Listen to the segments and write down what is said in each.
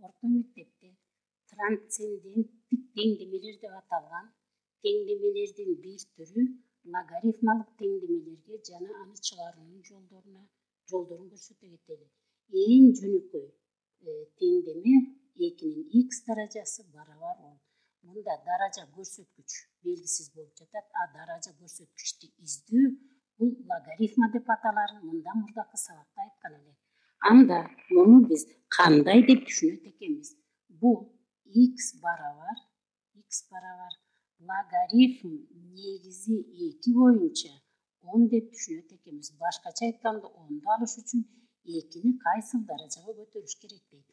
orta mектепte трансценденттик теңдемелер деп аталган теңдемелердин бир түрү логарифмалык теңдемелерге жана аны чыгаруунун жолдорун көрсөтө кетели. Эң жөнөкөй теңдеме 2'nin x даражасы барабар 10. Мында даража көрсөткүч белгисиз болуп жатат. Даража көрсөткүчтү издөө бул логарифма деп аталар. Мында мурдакы сабакта айткан элек. Анда муну биз кандай деп түшүнөт экенбиз? Бул x барабар логарифм негизи 2 боюнча 10 деп түшүнөт экенбиз. Башкача айтканда 10ду алыш үчүн 2'ни кайсыл даражага көтөрүш керек дейт.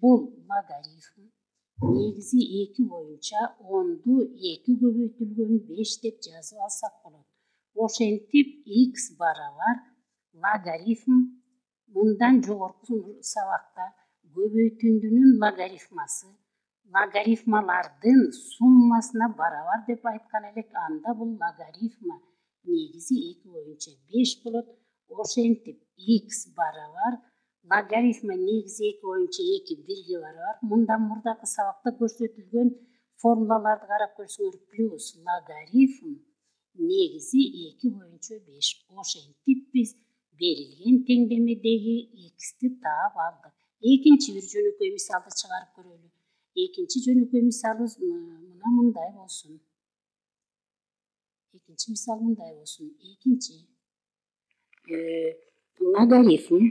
Бул логарифм негизи 2 боюнча 10ду 2 көбөйтүлгөн 5 деп жазып алсак болот. Ошентип x барабар логарифм мындан жогорку сабакта көбөйтүндүнүн логарифмасы логарифмалардын суммасына барабар деп айткан элек. Анда бул логарифма негизи 2 боюнча 5 болот. Ошентип x барабар логарифма негизи 2 боюнча 2 1'ге барабар. Мындан мурдакы сабакта көрсөтүлгөн формулаларды карап көрсөңөр плюс логарифм негизи 2 боюнча 5. Ошентип биз берилген теңдемедеги x'ти таап алдык. Экинчи бир жөнөкөй мисалды чыгарып көрөлү. Экинчи жөнөкөй мисалыбыз мындай болсун. Экинчи мисал мындай болсун. Экинчи логарифм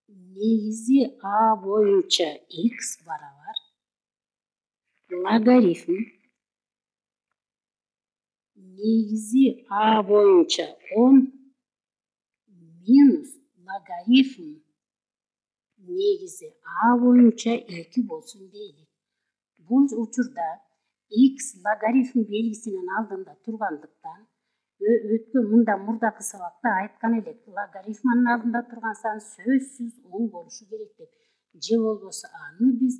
негизи a боюнча x барабар логарифм негизи a боюнча 10 минус логарифм негизи a боюнча 2 болсун дейли. Бул учурда x логарифм белгисинин алдында тургандыктан мында мурдакы сабакта айткан элек, логарифманын алдында турган сан сөзсүз 10 болушу керек деп. Же болбосо аны биз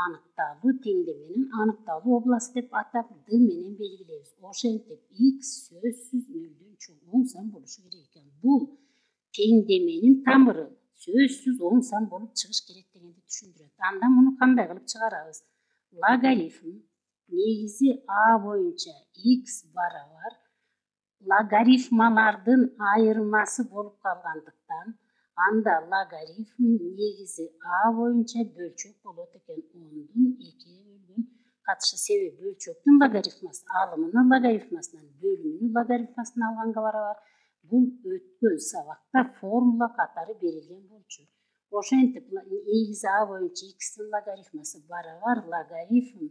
аныкталуу теңдеменин аныкталуу областы деп атап d менен белгилейбиз. Ошентип x сөзсүз 0дөн чоң 10 сан болушу керек экен. Бул теңдеменин тамыры сөзсүз 10 сан болуп чыгыш керек дегенди түшүндүрөт. Анда муну кандай кылып чыгарабыз? Логарифм негизи a боюнча x барабар логарифмалардын айырмасы болуп калгандыктан анда логарифм негизи a боюнча бөлчөк болот экен. 10дун 2'ye бөлгөн катышы. Себеби бөлчөктүн логарифмасы алымынын логарифмасынан бөлүмүнүн логарифмасын алганга барабар. Бул өткөн сабакта формула катары берилген болчу. Ошентип негизи a боюнча x'тин логарифмасы барабар логарифм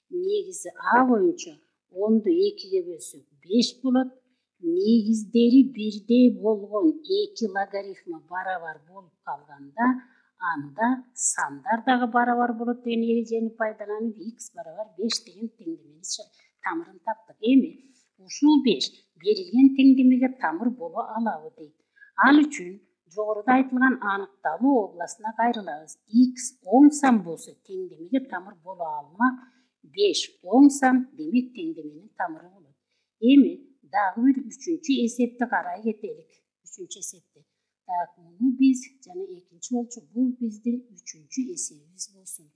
негизи a боюнча 10ду 2'ге бөлсөк 5 болот. Негиздери бирдей болгон 2 логарифма барабар болуп калганда анда сандар дагы барабар болот деген эрежени пайдаланып x барабар 5 деген теңдеменин тамырын таптык. Эми ушул 5 берилген теңдемеге тамыр боло алабы дейт. Ал үчүн жогоруда айтылган аныкталуу областына кайрылабыз. x 10 сан болсо теңдемеге тамыр боло алмак. 5 10 сан демек теңдеменин тамыры болот. Эми дагы бир үчүнчү эсепти карай кетелик. Үчүнчү эсепти. Муну биз жана экинчи болчу. Бул биздин үчүнчү эсебибиз болсун.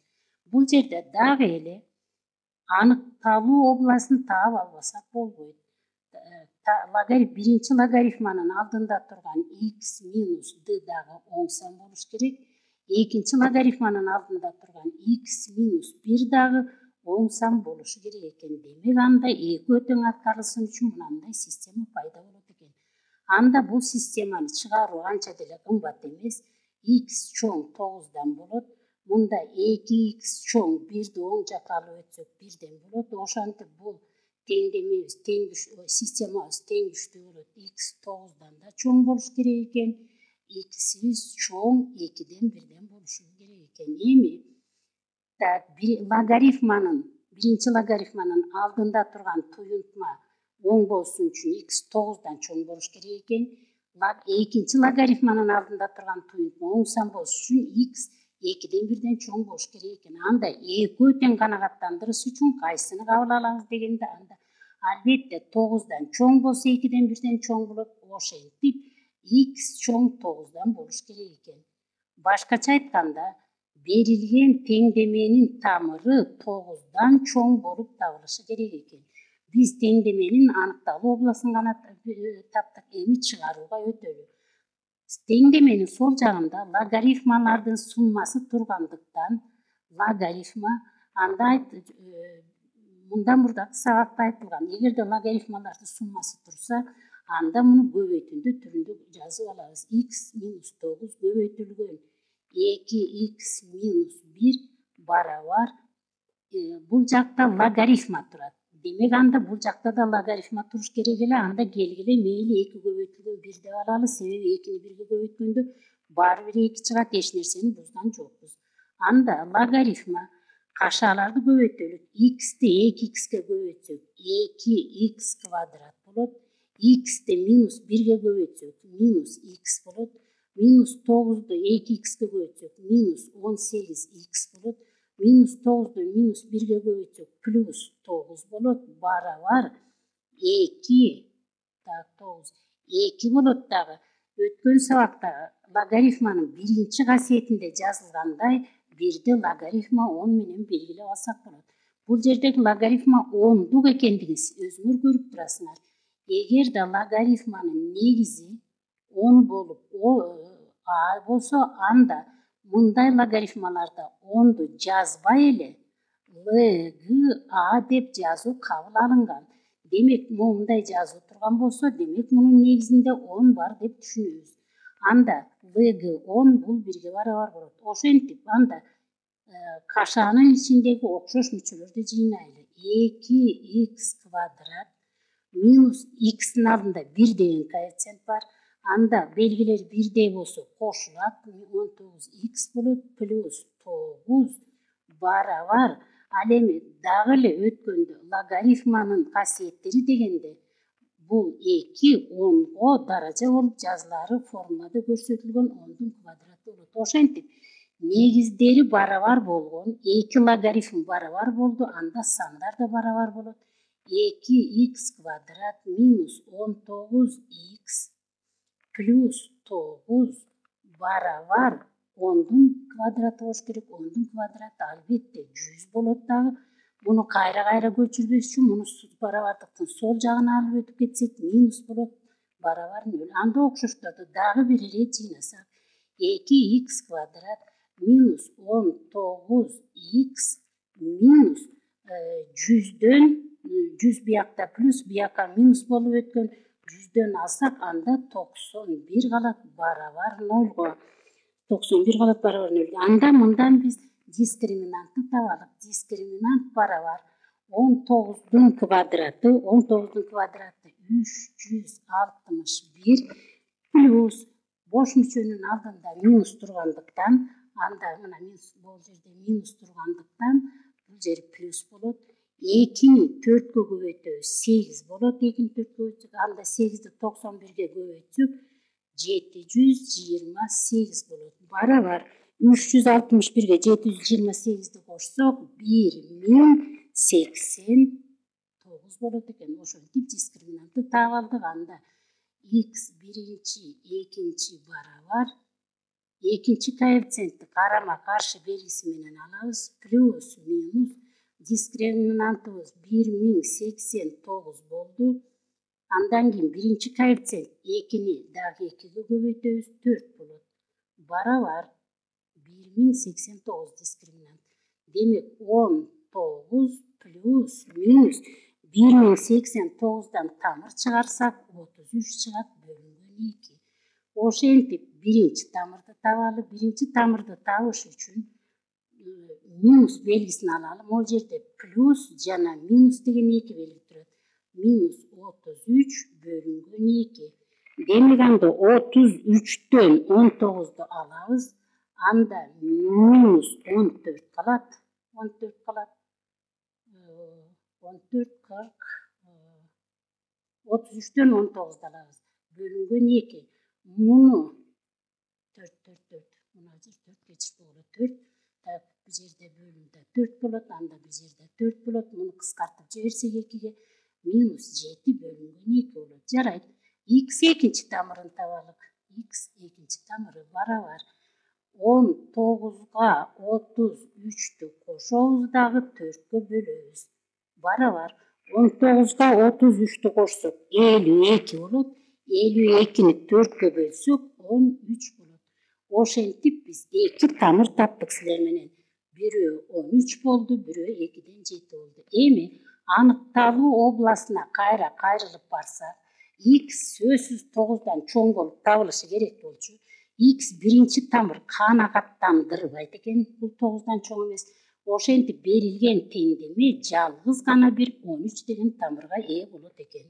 Бул жерде дагы эле аныкталуу областын таап албасак болбойт. Биринчи логарифманын алдында турган x минус d дагы 10 сан болуш керек. Экинчи логарифманын алдында турган x минус 1 дагы 10 сан болушу керек экен. Демек анда эки өтөң аткарылсын үчүн мындай система пайда болот экен. Анда бул системаны чыгаруу анча деле кымбат эмес. X чоң 9дан болот. Мында 2x чоң 1ди оң жакка алып өтсөк 1ден болот. Ошентип бул теңдемебиз системабыз теңдүштүү болот. X 9дан да чоң болуш керек экен. X'ибиз чоң 2ден 1ден болушу керек экен. Эми биринчи логарифманын алдында турган туюнтма 10 болсун үчүн x 9дан чоң болуш керек экен. Экинчи логарифманын алдында турган туюнтма 10 сан болуш үчүн x 2ден 1ден чоң болуш керек экен. Анда эки өтөң канагаттандырыш үчүн кайсыны кабыл алабыз дегенде анда албетте 9дан чоң болсо 2ден 1ден чоң болот. Ошентип x чоң 9дан болуш керек экен. Başkaça aytkanda, berilgen tеңдеменин tamırı 9'dan çoң bolup табылышы керек экен. Биз теңдеменин аныкталуу обласун гана таптык, эми чыгарууга өтөлү. Теңдеменин сол жагында логарифмалардын суммасы тургандыктан, логарифма анда мындан мурдагы сабакта айтылган, эгерде логарифмалардын суммасы турса, анда муну көбөйтүндү түрүндө жазып алабыз. X минус 9 көбөйтүлгөн 2x минус 1 барабар, бул жакта логарифма турат. Демек анда бул жакта да логарифма туруш керек эле. Анда келгиле мейли 2 көбөйтүлгөн 1 деп алалы, себеби 2-ни 1-ге көбөйткөндө баары бир 2 чыгат, эч нерсени бузган жокпуз. Анда логарифма кашааларды көбөйтөлүк. X'ти 2x'ке көбөйтсөк 2x квадрат болот. X'ти минус 1-ге көбөйтсөк минус x болот. Минус 9'ду 2x'ке көбөйтсөк минус 18x болот. Минус 9'ду минус 1'ге көбөйтсөк плюс 9 болот. Барабар 2 болот дагы. Өткөн сабакта логарифманын биринчи касиетинде жазылгандай, бирди логарифма 10 менен белгилеп алсак болот. Бул жердеги логарифма 10'дук экендигин өзүңөр көрүп турасыңар. Эгерде логарифманын негизи 10 болуп а болсо, анда мындай логарифмаларда 10'ду жазбай эле LGA деп жазуу кабыл алынган. Демек, мындай жазуу турган болсо, демек мунун негизинде 10 бар деп түшүнөбүз. Анда LG 10 бул 1-ге барабар болот. Ошентип анда кашаанын ичиндеги окшош мүчөлөрдү жыйнайлы. 2x квадрат минус x'ин алдында 1 деген коэффициент бар. Анда белгилер 1 болсо кошулат, 19x болот плюс 9 барабар. Ал эми дагы эле өткөндө логарифманын касиеттери дегенде бул 2 10го даража болуп жазылары формулада көрсөтүлгөн 10'дун квадраты болот. Ошентип негиздери барабар болгон 2 логарифм барабар болду, анда сандар да барабар болот. 2x квадрат минус 19x плюс 9 барабар 10'дун квадраты болуш керек. 10'дун квадраты албетте 100 болот дагы. Муну кайра көчүрбөш үчүн муну барабардыктын сол жагына алып өтүп кетсек минус болот барабар 0. Анда окшошторду дагы бир ирет жыйнасак 2x квадрат минус 19x минус 100'дөн 100 биякта плюс бияка минус болуп өткөн 100'дөн алсак анда 91 калат барабар 0го. 91 калат барабар 0. Анда мындан биз дискриминантты табалык. Дискриминант барабар 19'дун квадраты 361 плюс бош мүчөнүн алдында минус тургандыктан, анда мына минус бул жерде минус тургандыктан бул жер плюс болот. 2'ни 4'кө көбөйтөбүз 8 болот. 2'ни 4'кө көбөйтсөк, анда 8'ди 91'ге көбөйтсөк 728 болот. Барабар 361'ге 728'ди кошсок 1089 болот экен. Ошентип дискриминантты таап алдык. Анда x биринчи, экинчи барабар экинчи коэффициентти карама каршы белгиси менен алабыз. Плюс минус дискриминантыбыз 1089 болду. Андан кийин биринчи коэффициент 2'ни дагы 2'ге көбөйтөбүз 4 болот. Барабар 1089 дискриминант. Демек 19 плюс минус 1089'дан тамыр чыгарсак 33 чыгат бөлүнгөн 2. Ошентип биринчи тамырды табалы. Биринчи тамырды табыш үчүн минус белгисин алалы. Могул жерде плюс жана минус деген 2 белги турат. Минус 33 бөлүнгөн 2. Демек анда 33'төн 19'ду алабыз. Анда минус 14 калат. 14 калат. 14 40 33'төн 19'ду алабыз. Бөлүнгөн 2. Муну 4 мына жер 4 кечирip болот 4. Бул жерде бөлүмдө 4 болот, анда бул жерде 4 болот. Муну кыскартып жиберсек 2'ге минус 7 бөлүнгөн 2 болот. Жарайт. X экинчи тамырын табалык. X экинчи тамыры барабар 19'ga 33'tü koşobuz dagı 4'kö bölөбүz. Barabar 19'ga 33'tü koşsok 52 bolot. 52'ni 4'kö bölsök 13 bolot. Oşentip biz 2 tamır taptık sizler menen. Biri 13 boldu, biri 2'den 7 boldu. Эми anyktалуу областына кайра кайрылып барса, x сөзсүз 9'dan çoň bolup tabılışı gerek bolчу. X birinci tamır kanagattandırbayt eken, bul 9'dan çoň emes. Oşentip berilgen tengdeme жалгыз gana bir 13 degen tamırga ee bolot eken.